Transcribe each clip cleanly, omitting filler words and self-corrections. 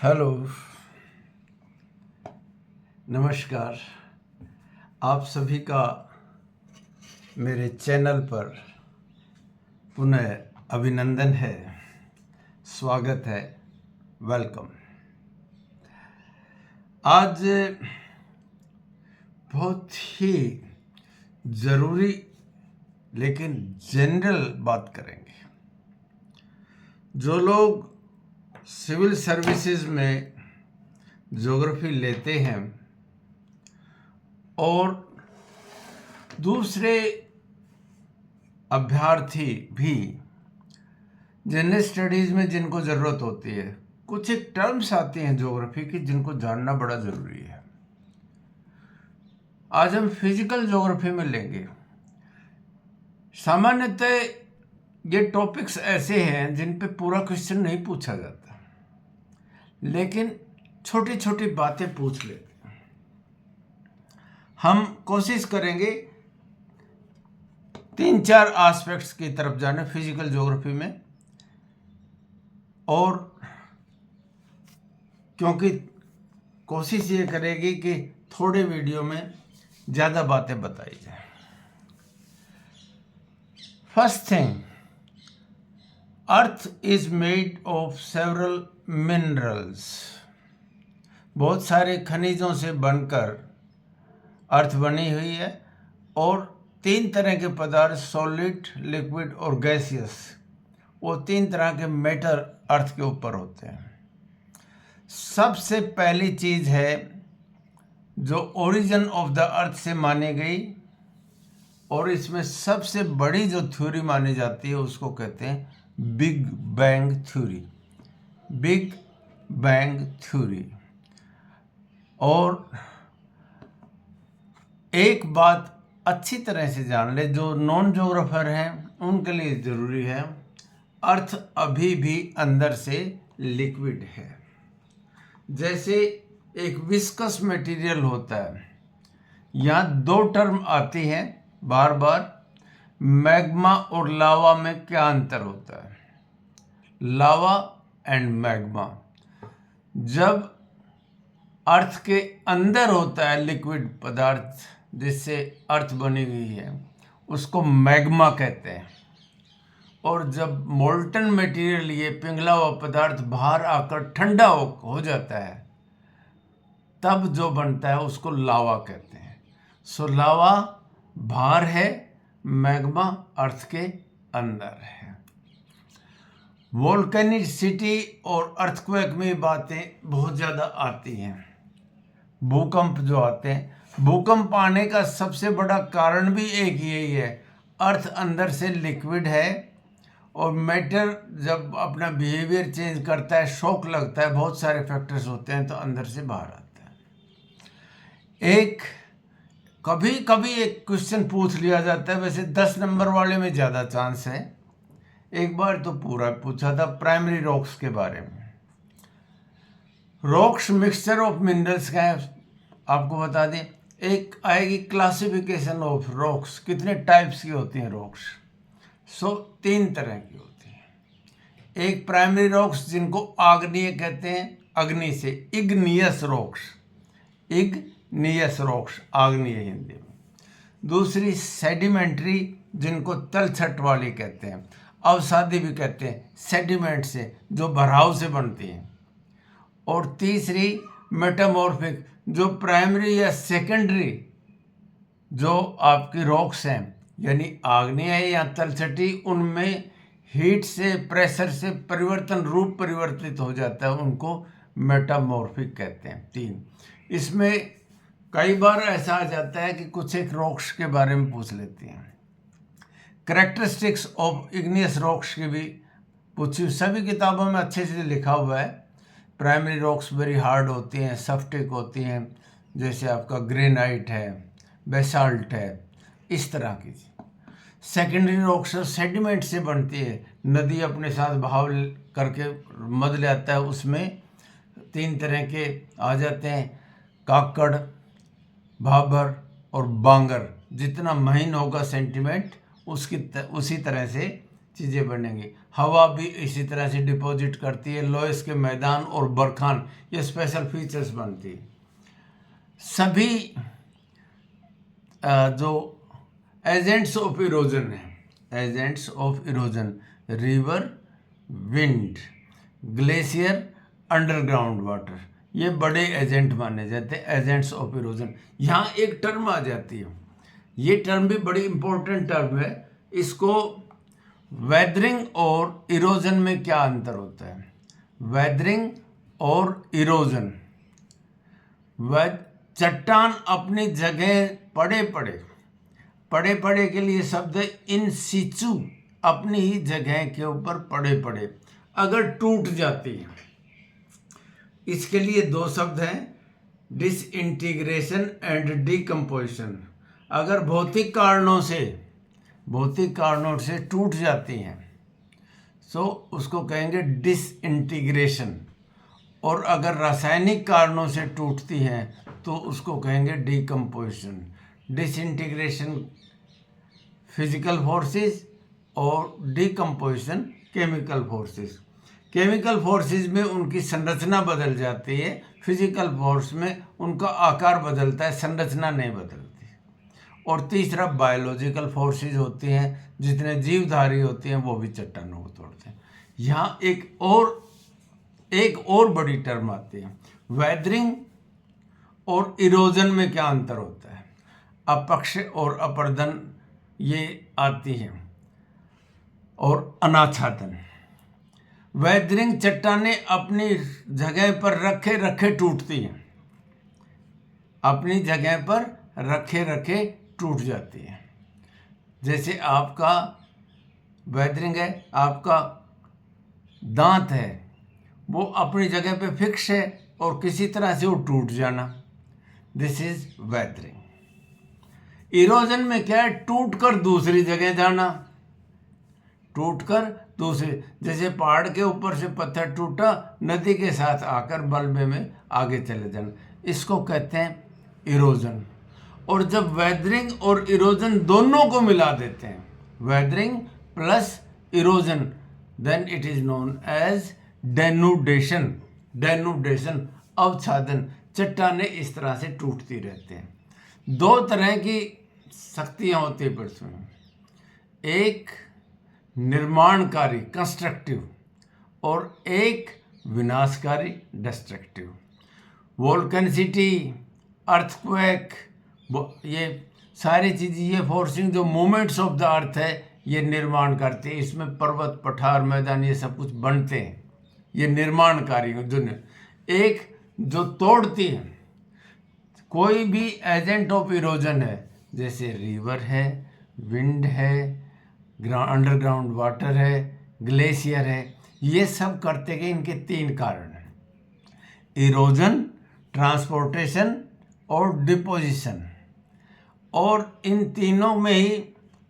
Hello, नमस्कार। आप सभी का मेरे चैनल पर पुनः अभिनंदन है, स्वागत है, वेलकम। आज बहुत ही ज़रूरी लेकिन जनरल बात करेंगे। जो लोग सिविल सर्विसेज में ज्योग्राफी लेते हैं और दूसरे अभ्यर्थी भी जनरल स्टडीज़ में जिनको ज़रूरत होती है, कुछ एक टर्म्स आती हैं ज्योग्राफी की जिनको जानना बड़ा ज़रूरी है। आज हम फिजिकल ज्योग्राफी में लेंगे। सामान्यतः ये टॉपिक्स ऐसे हैं जिन पे पूरा क्वेश्चन नहीं पूछा जाता, लेकिन छोटी छोटी बातें पूछ लेते हैं। हम कोशिश करेंगे 3-4 एस्पेक्ट्स की तरफ जाने फिजिकल ज्योग्राफी में, और क्योंकि कोशिश ये करेगी कि थोड़े वीडियो में ज़्यादा बातें बताई जाए। First thing, earth is made of several minerals. बहुत सारे खनिजों से बनकर अर्थ बनी हुई है, और 3 तरह के पदार्थ, सॉलिड, लिक्विड और गैसियस, वो 3 तरह के मैटर अर्थ के ऊपर होते हैं। सबसे पहली चीज़ है जो ओरिजिन ऑफ द अर्थ से मानी गई, और इसमें सबसे बड़ी जो थ्योरी मानी जाती है उसको कहते हैं big bang theory. Big bang theory. और एक बात अच्छी तरह से जान ले, जो नॉन ज्योग्राफर हैं उनके लिए ज़रूरी है, अर्थ अभी भी अंदर से लिक्विड है। जैसे एक विस्कस मटेरियल होता है, यहाँ 2 टर्म आती हैं बार बार, मैग्मा और लावा में क्या अंतर होता है? लावा एंड मैग्मा। जब अर्थ के अंदर होता है लिक्विड पदार्थ जिससे अर्थ बनी हुई है, उसको मैग्मा कहते हैं। और जब मोल्टन मटेरियल, ये पिघला हुआ पदार्थ बाहर आकर ठंडा हो जाता है, तब जो बनता है उसको लावा कहते हैं। सो लावा बाहर है, मैग्मा अर्थ के अंदर है। वोल्केनिसिटी और अर्थक्वेक में बातें बहुत ज़्यादा आती हैं। भूकंप जो आते हैं, भूकंप आने का सबसे बड़ा कारण भी एक यही है, अर्थ अंदर से लिक्विड है और मैटर जब अपना बिहेवियर चेंज करता है, शॉक लगता है, बहुत सारे फैक्टर्स होते हैं, तो अंदर से बाहर आता है। कभी कभी एक क्वेश्चन पूछ लिया जाता है, वैसे 10 नंबर वाले में ज़्यादा चांस है। एक बार तो पूरा पूछा था प्राइमरी रॉक्स के बारे में। रॉक्स मिक्सचर ऑफ मिनरल्स का है, आपको बता दें। एक आएगी क्लासिफिकेशन ऑफ रॉक्स, कितने टाइप्स की होती हैं रॉक्स? 3 तरह की होती हैं। एक प्राइमरी रॉक्स जिनको आग्नेय कहते हैं, अग्नि से, इग्नियस रॉक्स, इग्नियस रॉक्स आग्नेय हिंदी में। दूसरी सेडिमेंट्री, जिनको तलछट वाली कहते हैं, अवसादी भी कहते हैं, सेडिमेंट से, जो भराव से बनती हैं। और तीसरी मेटामॉर्फिक, जो प्राइमरी या सेकेंडरी जो आपकी रॉक्स हैं, यानी आग्नेय या तलछटी, उनमें हीट से, प्रेशर से रूप परिवर्तित हो जाता है, उनको मेटामॉर्फिक कहते हैं। 3 इसमें कई बार ऐसा आ जाता है कि कुछ एक रॉक्स के बारे में पूछ लेती हैं। कैरेक्टरिस्टिक्स ऑफ इग्नियस रॉक्स की भी पूछी, सभी किताबों में अच्छे से लिखा हुआ है। प्राइमरी रॉक्स वेरी हार्ड होती हैं, सफ्टिक होती हैं, जैसे आपका ग्रेनाइट है, बेसाल्ट है, इस तरह की। सेकेंडरी रॉक्स सेडिमेंट से बनती है, नदी अपने साथ बहाव करके मद ले आता है, उसमें 3 तरह के आ जाते हैं, काकड़, भाबर और बांगर। जितना महीन होगा सेंटीमेंट, उसी तरह से चीज़ें बनेंगी। हवा भी इसी तरह से डिपॉजिट करती है, लोयस के मैदान और बरखान ये स्पेशल फीचर्स बनती है। सभी जो एजेंट्स ऑफ इरोजन है, agents of erosion, river, wind, glacier, underground water, ये बड़े एजेंट माने जाते हैं, एजेंट्स ऑफ इरोजन। यहाँ एक टर्म आ जाती है, ये टर्म भी बड़ी इंपॉर्टेंट टर्म है। इसको वेदरिंग और इरोजन में क्या अंतर होता है? वेदरिंग और इरोजन, चट्टान अपनी जगह पड़े पड़े के लिए शब्द है इन सिचु, अपनी ही जगह के ऊपर पड़े पड़े, अगर टूट जाती है। इसके लिए दो शब्द हैं, डिसइंटीग्रेशन एंड डीकम्पोजिशन। अगर भौतिक कारणों से टूट जाती हैं तो उसको कहेंगे डिसइंटीग्रेशन, और अगर रासायनिक कारणों से टूटती हैं तो उसको कहेंगे डीकम्पोजिशन। डिसइंटीग्रेशन फिजिकल फोर्सेस और decomposition chemical forces. Chemical forces में उनकी संरचना बदल जाती है, फिजिकल फोर्स में उनका आकार बदलता है, संरचना नहीं बदलती। और तीसरा बायोलॉजिकल फोर्सेस होती हैं, जितने जीवधारी होती हैं वो भी चट्टानों को तोड़ते हैं। यहाँ एक और बड़ी टर्म आती है, वेदरिंग और इरोजन में क्या अंतर होता है? अपक्ष और अपर्दन ये आती हैं, और अनाच्छादन। वेदरिंग, चट्टानें अपनी जगह पर रखे टूटती हैं, अपनी जगह पर रखे टूट जाती हैं। जैसे आपका वेदरिंग है, आपका दांत है, वो अपनी जगह पे फिक्स है और किसी तरह से वो टूट जाना, दिस इज वेदरिंग। इरोजन में क्या है? टूट कर दूसरी जगह जाना, जैसे पहाड़ के ऊपर से पत्थर टूटा, नदी के साथ आकर मलबे में आगे चले जाना, इसको कहते हैं इरोजन। और जब वेदरिंग और इरोजन दोनों को मिला देते हैं, weathering plus erosion, then it is known as denudation. अवच्छादन। चट्टानें इस तरह से टूटती रहते हैं। दो तरह की शक्तियाँ होती है पृथ्वी में, एक निर्माणकारी कंस्ट्रक्टिव और एक विनाशकारी डिस्ट्रक्टिव। वोल्केनिसिटी, अर्थक्वेक, ये सारी चीज़ें, ये फोर्सिंग जो मूवमेंट्स ऑफ द अर्थ है, ये निर्माण करते हैं। इसमें पर्वत, पठार, मैदान ये सब कुछ बनते हैं, ये निर्माणकारी जो एक जो तोड़ती है। कोई भी एजेंट ऑफ इरोजन है, जैसे रिवर है, विंड है, अंडरग्राउंड वाटर है, ग्लेशियर है, ये सब करते गए। इनके तीन कारण हैं, इरोजन, ट्रांसपोर्टेशन और डिपोजिशन। और इन तीनों में ही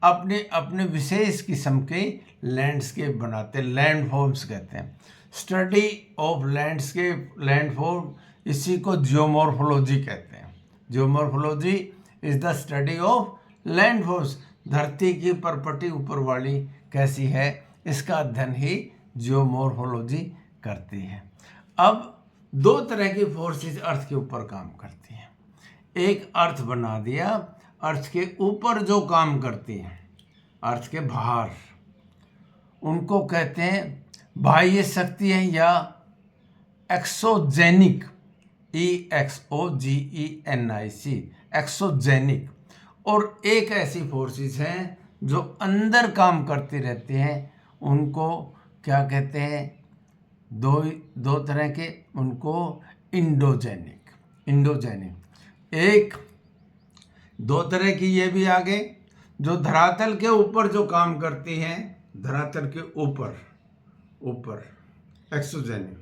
अपने अपने विशेष किस्म के लैंडस्केप बनाते हैं, लैंडफॉर्म्स कहते हैं। स्टडी ऑफ लैंडस्केप, लैंडफॉर्म, इसी को जियोमॉर्फोलॉजी कहते हैं। Geomorphology is the study of landforms. धरती की परपटी ऊपर वाली कैसी है, इसका अध्ययन ही जियोमॉर्फोलॉजी करती है। अब दो तरह की फोर्सेस अर्थ के ऊपर काम करती हैं। एक अर्थ बना दिया, अर्थ के ऊपर जो काम करती हैं, अर्थ के बाहर, उनको कहते हैं बाह्य शक्ति है या एक्सोजेनिक, EXOGENIC, एक्सोजेनिक। और एक ऐसी फोर्सेस हैं जो अंदर काम करती रहती हैं, उनको क्या कहते हैं? दो तरह के, उनको इंडोजेनिक। एक दो तरह की ये भी आगे, जो धरातल के ऊपर जो काम करती हैं, धरातल के ऊपर एक्सोजेनिक,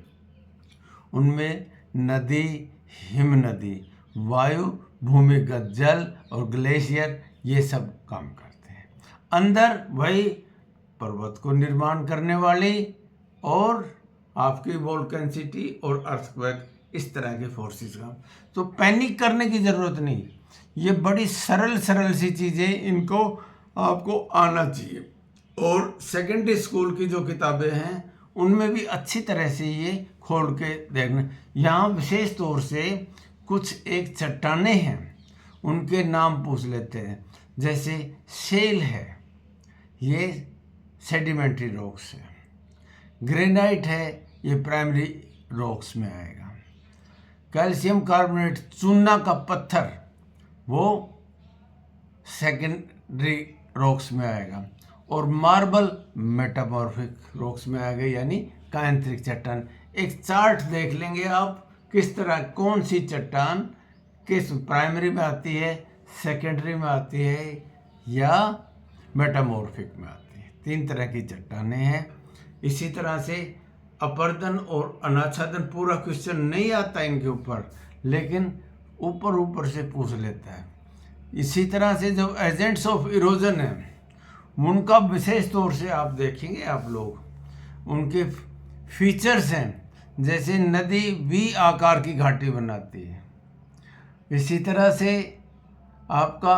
उनमें नदी, हिम नदी, वायु, भूमिगत जल और ग्लेशियर, ये सब काम करते हैं। अंदर वही पर्वत को निर्माण करने वाली और आपकी वोल्केनिसिटी और अर्थक्वेक, इस तरह के फोर्सेस का। तो पैनिक करने की ज़रूरत नहीं, ये बड़ी सरल सी चीज़ें, इनको आपको आना चाहिए। और सेकेंडरी स्कूल की जो किताबें हैं उनमें भी अच्छी तरह से ये खोल के देखना। यहाँ विशेष तौर से कुछ एक चट्टानें हैं, उनके नाम पूछ लेते हैं। जैसे शेल है, ये सेडिमेंट्री रॉक्स है। ग्रेनाइट है, ये प्राइमरी रॉक्स में आएगा। कैल्शियम कार्बोनेट, चूना का पत्थर, वो सेकेंडरी रॉक्स में आएगा। और मार्बल मेटामॉर्फिक रॉक्स में आएगा, यानी कायांतरिक चट्टान। एक चार्ट देख लेंगे आप, किस तरह कौन सी चट्टान किस प्राइमरी में आती है, सेकेंडरी में आती है या मेटामॉर्फिक में आती है। 3 तरह की चट्टानें हैं। इसी तरह से अपर्दन और अनाच्छादन, पूरा क्वेश्चन नहीं आता इनके ऊपर, लेकिन ऊपर ऊपर से पूछ लेता है। इसी तरह से जो एजेंट्स ऑफ इरोजन है, उनका विशेष तौर से आप देखेंगे, आप लोग उनके फीचर्स हैं। जैसे नदी वी आकार की घाटी बनाती है, इसी तरह से आपका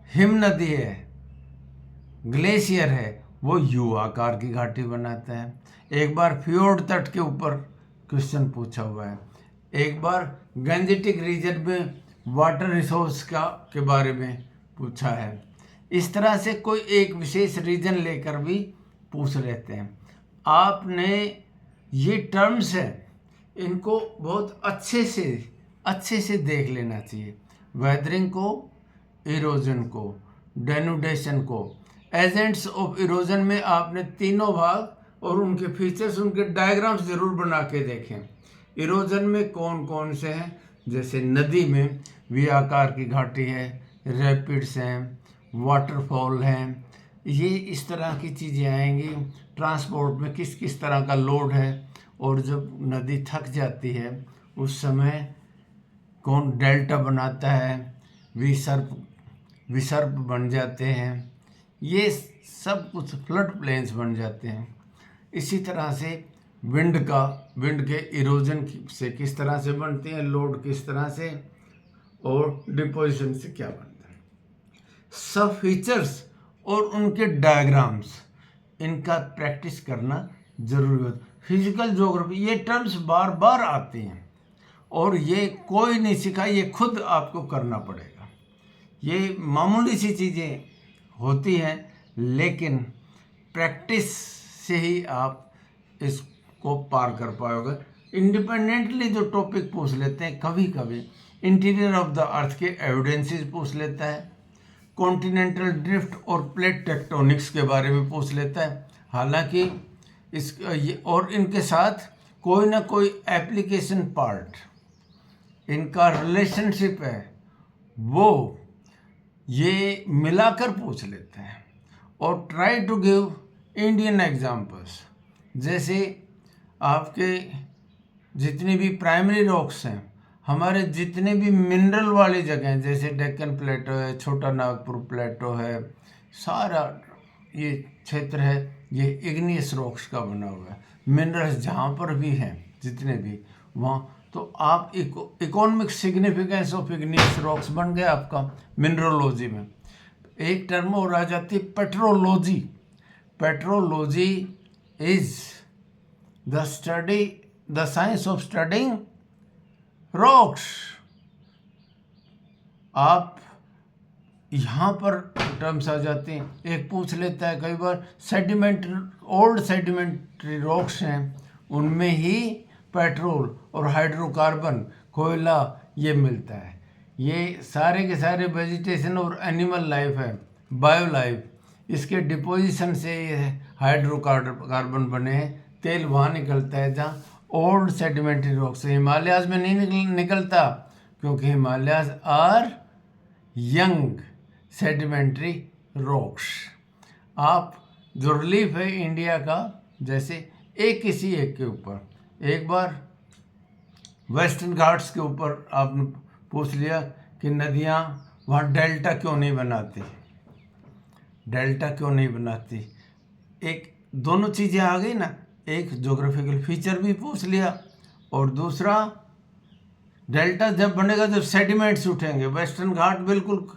हिम नदी है, ग्लेशियर है, वो यू आकार की घाटी बनाता है। एक बार फ्योर्ड तट के ऊपर क्वेश्चन पूछा हुआ है। एक बार गंजेटिक रीजन में वाटर रिसोर्स के बारे में पूछा है। इस तरह से कोई एक विशेष रीजन लेकर भी पूछ लेते हैं। आपने ये टर्म्स हैं, इनको बहुत अच्छे से देख लेना चाहिए। वेदरिंग को, इरोजन को, डेनुडेशन को। एजेंट्स ऑफ इरोजन में आपने तीनों भाग और उनके फीचर्स, उनके डायग्राम्स जरूर बना के देखें। इरोजन में कौन कौन से हैं, जैसे नदी में वी आकार की घाटी है, रैपिड्स हैं, वाटरफॉल हैं, ये इस तरह की चीज़ें आएंगी। ट्रांसपोर्ट में किस किस तरह का लोड है, और जब नदी थक जाती है उस समय कौन डेल्टा बनाता है, विसर्प बन जाते हैं, ये सब कुछ फ्लड प्लेन्स बन जाते हैं। इसी तरह से विंड के इरोजन से किस तरह से बनते हैं, लोड किस तरह से, और डिपोजिशन से क्या बनता है। सब फीचर्स और उनके डायग्राम्स, इनका प्रैक्टिस करना जरूरी होता है। फिजिकल ज्योग्राफी, ये टर्म्स बार बार आती हैं और ये कोई नहीं सिखा, ये खुद आपको करना पड़ेगा। ये मामूली सी चीज़ें होती हैं, लेकिन प्रैक्टिस से ही आप इसको पार कर पाओगे। इंडिपेंडेंटली जो टॉपिक पूछ लेते हैं, कभी कभी इंटीरियर ऑफ द अर्थ के एविडेंसेस पूछ लेता है, कॉन्टिनेंटल ड्रिफ्ट और प्लेट टेक्टोनिक्स के बारे में पूछ लेता है। हालांकि और इनके साथ कोई ना कोई एप्लीकेशन पार्ट, इनका रिलेशनशिप है, वो ये मिलाकर पूछ लेते हैं। और try to give Indian examples, जैसे आपके जितनी भी प्राइमरी रॉक्स हैं, हमारे जितने भी मिनरल वाली जगह हैं, जैसे डेक्कन प्लेटो है, छोटा नागपुर प्लेटो है, सारा ये क्षेत्र है, ये इग्नियस रॉक्स का बना हुआ है। मिनरल्स जहाँ पर भी हैं, जितने भी वहाँ, तो आप economic significance of igneous rocks बन गया आपका मिनरोलॉजी में। एक टर्म और आ जाती है petrology. Petrology is the science of studying rocks. आप यहाँ पर टर्म्स आ जाते हैं। एक पूछ लेता है कई बार, ओल्ड सेडिमेंट्री रॉक्स हैं, उनमें ही पेट्रोल और हाइड्रोकार्बन, कोयला, ये मिलता है। ये सारे के सारे वेजिटेशन और एनिमल लाइफ है, बायो लाइफ, इसके डिपोजिशन से ये हाइड्रोकार्बन बने हैं। तेल वहाँ निकलता है जहाँ ओल्ड सेडिमेंट्री रॉक से, हिमालयाज में नहीं निकलता, क्योंकि Himalayas are young sedimentary rocks. आप जो रिलीफ है इंडिया का, जैसे किसी एक के ऊपर, एक बार वेस्टर्न घाट्स के ऊपर आपने पूछ लिया कि नदियाँ वहाँ डेल्टा क्यों नहीं बनाती, एक दोनों चीज़ें आ गई ना, एक ज्योग्राफिकल फीचर भी पूछ लिया, और दूसरा डेल्टा जब बनेगा जब सेडिमेंट्स उठेंगे। वेस्टर्न घाट बिल्कुल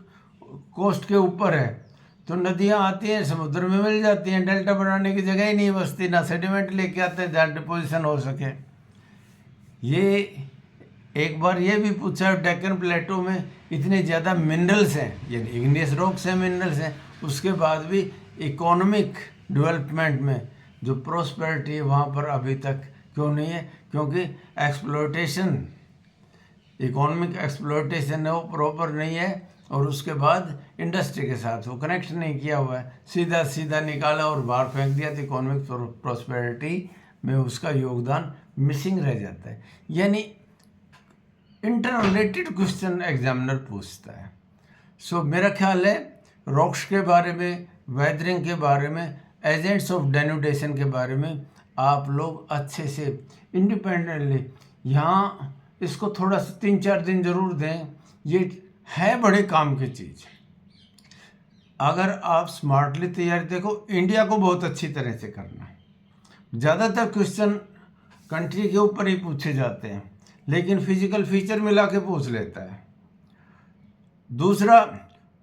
कोस्ट के ऊपर है, तो नदियाँ आती हैं समुद्र में मिल जाती हैं, डेल्टा बनाने की जगह ही नहीं बचती, ना सेडिमेंट लेके आते हैं जहाँ डिपोजिशन हो सके। ये एक बार ये भी पूछा डेक्कन प्लेटो में इतने ज़्यादा मिनरल्स हैं, यानी इग्नियस रॉक्स हैं, मिनरल्स हैं, उसके बाद भी इकोनॉमिक डेवलपमेंट में जो प्रोस्पेरिटी है वहाँ पर अभी तक क्यों नहीं है? क्योंकि एक्सप्लोइटेशन, इकोनॉमिक एक्सप्लोइटेशन है वो प्रॉपर नहीं है, और उसके बाद इंडस्ट्री के साथ वो कनेक्ट नहीं किया हुआ है, सीधा सीधा निकाला और बाहर फेंक दिया, तो इकोनॉमिक प्रोस्पेरिटी में उसका योगदान मिसिंग रह जाता है। यानी इंटररिलेटेड क्वेश्चन एग्जामिनर पूछता है। सो मेरा ख्याल है रॉक्स के बारे में, वेदरिंग के बारे में, एजेंट्स ऑफ डेनुडेशन के बारे में आप लोग अच्छे से इंडिपेंडेंटली यहाँ इसको थोड़ा सा 3-4 दिन ज़रूर दें। ये है बड़े काम की चीज़। अगर आप स्मार्टली तैयारी, देखो इंडिया को बहुत अच्छी तरह से करना, ज़्यादातर क्वेश्चन कंट्री के ऊपर ही पूछे जाते हैं, लेकिन फिजिकल फीचर मिला के पूछ लेता है। दूसरा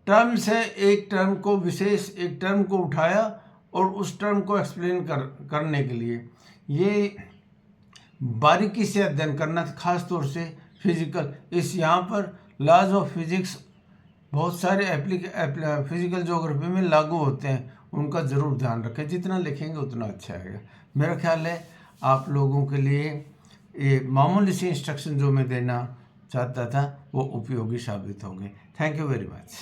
टर्म से एक टर्म को विशेष, एक टर्म को उठाया और उस टर्म को एक्सप्लेन करने के लिए ये बारीकी से अध्ययन करना, खास तौर से फिजिकल। इस यहाँ पर लॉज ऑफ फिजिक्स बहुत सारे फिजिकल ज्योग्राफी में लागू होते हैं, उनका ज़रूर ध्यान रखें। जितना लिखेंगे उतना अच्छा आएगा। मेरा ख्याल है आप लोगों के लिए ये मामूली सी इंस्ट्रक्शन जो मैं देना चाहता था वो उपयोगी साबित होंगे। Thank you very much.